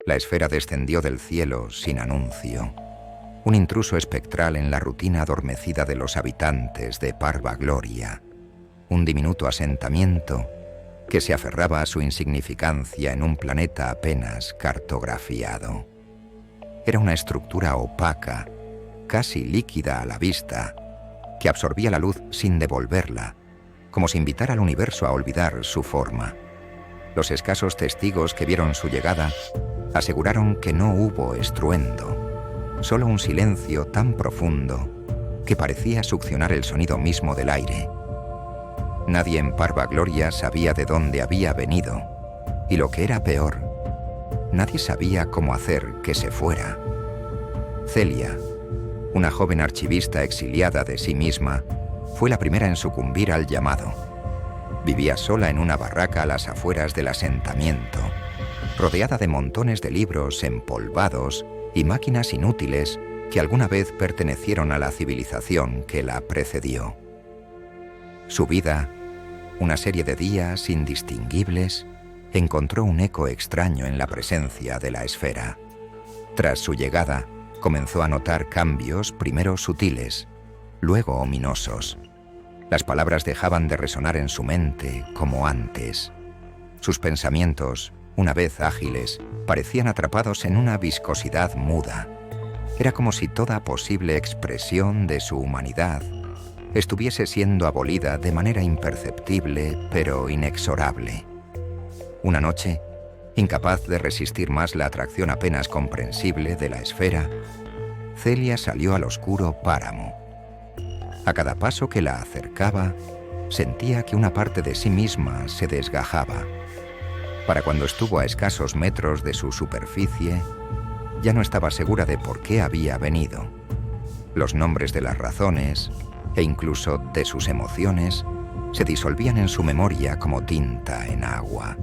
La esfera descendió del cielo sin anuncio. Un intruso espectral en la rutina adormecida de los habitantes de Parva Gloria. Un diminuto asentamiento que se aferraba a su insignificancia en un planeta apenas cartografiado. Era una estructura opaca, casi líquida a la vista, que absorbía la luz sin devolverla, como si invitara al universo a olvidar su forma. Los escasos testigos que vieron su llegada aseguraron que no hubo estruendo, solo un silencio tan profundo que parecía succionar el sonido mismo del aire. Nadie en Parva Gloria sabía de dónde había venido, y lo que era peor, nadie sabía cómo hacer que se fuera. Celia, una joven archivista exiliada de sí misma, fue la primera en sucumbir al llamado. Vivía sola en una barraca a las afueras del asentamiento, rodeada de montones de libros empolvados y máquinas inútiles que alguna vez pertenecieron a la civilización que la precedió. Su vida, una serie de días indistinguibles, encontró un eco extraño en la presencia de la esfera. Tras su llegada, comenzó a notar cambios primero sutiles, luego ominosos. Las palabras dejaban de resonar en su mente como antes. Sus pensamientos, una vez ágiles, parecían atrapados en una viscosidad muda. Era como si toda posible expresión de su humanidad estuviese siendo abolida de manera imperceptible pero inexorable. Una noche, incapaz de resistir más la atracción apenas comprensible de la esfera, Celia salió al oscuro páramo. A cada paso que la acercaba, sentía que una parte de sí misma se desgajaba. Para cuando estuvo a escasos metros de su superficie, ya no estaba segura de por qué había venido. Los nombres de las razones, e incluso de sus emociones, se disolvían en su memoria como tinta en agua.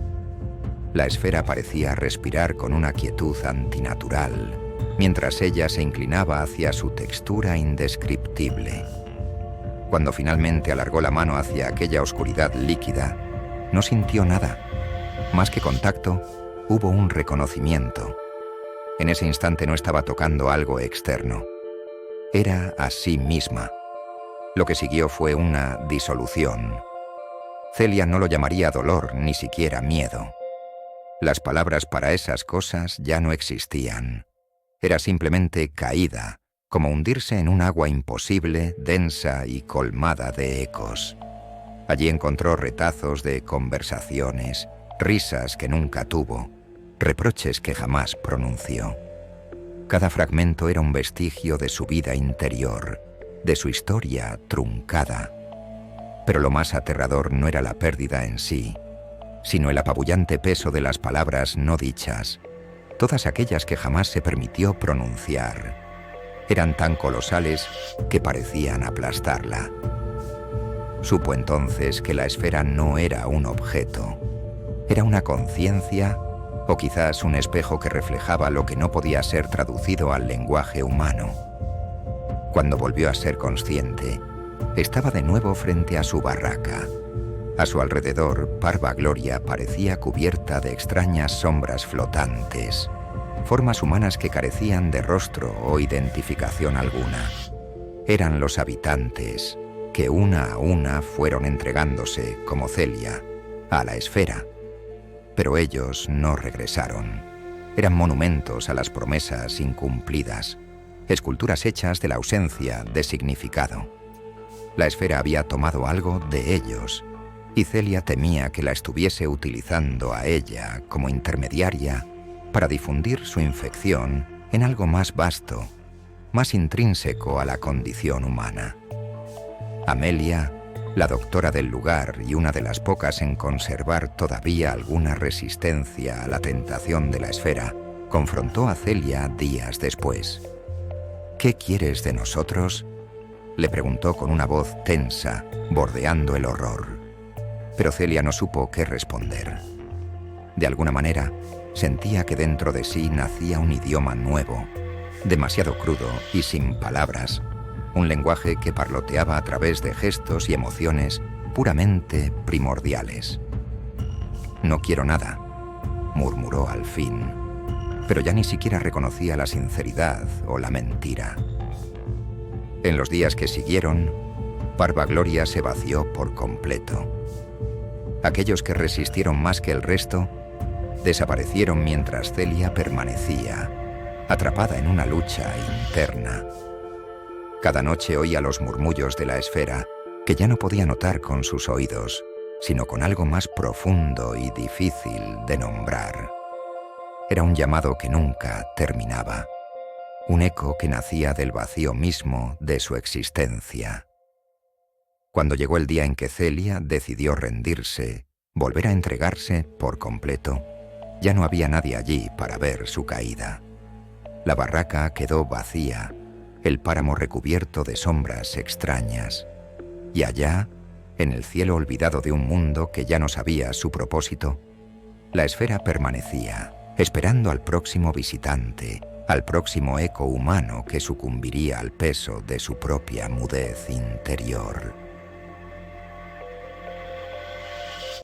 La esfera parecía respirar con una quietud antinatural, mientras ella se inclinaba hacia su textura indescriptible. Cuando finalmente alargó la mano hacia aquella oscuridad líquida, no sintió nada. Más que contacto, hubo un reconocimiento. En ese instante no estaba tocando algo externo. Era a sí misma. Lo que siguió fue una disolución. Celia no lo llamaría dolor, ni siquiera miedo. Las palabras para esas cosas ya no existían. Era simplemente caída, como hundirse en un agua imposible, densa y colmada de ecos. Allí encontró retazos de conversaciones, risas que nunca tuvo, reproches que jamás pronunció. Cada fragmento era un vestigio de su vida interior, de su historia truncada. Pero lo más aterrador no era la pérdida en sí, sino el apabullante peso de las palabras no dichas, todas aquellas que jamás se permitió pronunciar. Eran tan colosales que parecían aplastarla. Supo entonces que la esfera no era un objeto, era una conciencia o quizás un espejo que reflejaba lo que no podía ser traducido al lenguaje humano. Cuando volvió a ser consciente, estaba de nuevo frente a su barraca. A su alrededor, Parva Gloria parecía cubierta de extrañas sombras flotantes, formas humanas que carecían de rostro o identificación alguna. Eran los habitantes, que una a una fueron entregándose, como Celia, a la esfera. Pero ellos no regresaron. Eran monumentos a las promesas incumplidas, esculturas hechas de la ausencia de significado. La esfera había tomado algo de ellos, y Celia temía que la estuviese utilizando a ella como intermediaria para difundir su infección en algo más vasto, más intrínseco a la condición humana. Amelia, la doctora del lugar y una de las pocas en conservar todavía alguna resistencia a la tentación de la esfera, confrontó a Celia días después. «¿Qué quieres de nosotros?», le preguntó con una voz tensa, bordeando el horror. Pero Celia no supo qué responder. De alguna manera, sentía que dentro de sí nacía un idioma nuevo, demasiado crudo y sin palabras, un lenguaje que parloteaba a través de gestos y emociones puramente primordiales. «No quiero nada», murmuró al fin. pero ya ni siquiera reconocía la sinceridad o la mentira. En los días que siguieron, Parva Gloria se vació por completo. Aquellos que resistieron más que el resto desaparecieron mientras Celia permanecía, atrapada en una lucha interna. Cada noche oía los murmullos de la esfera, que ya no podía notar con sus oídos, sino con algo más profundo y difícil de nombrar. Era un llamado que nunca terminaba, un eco que nacía del vacío mismo de su existencia. Cuando llegó el día en que Celia decidió rendirse, volver a entregarse por completo, ya no había nadie allí para ver su caída. La barraca quedó vacía, el páramo recubierto de sombras extrañas, y allá, en el cielo olvidado de un mundo que ya no sabía su propósito, la esfera permanecía, esperando al próximo visitante, al próximo eco humano que sucumbiría al peso de su propia mudez interior.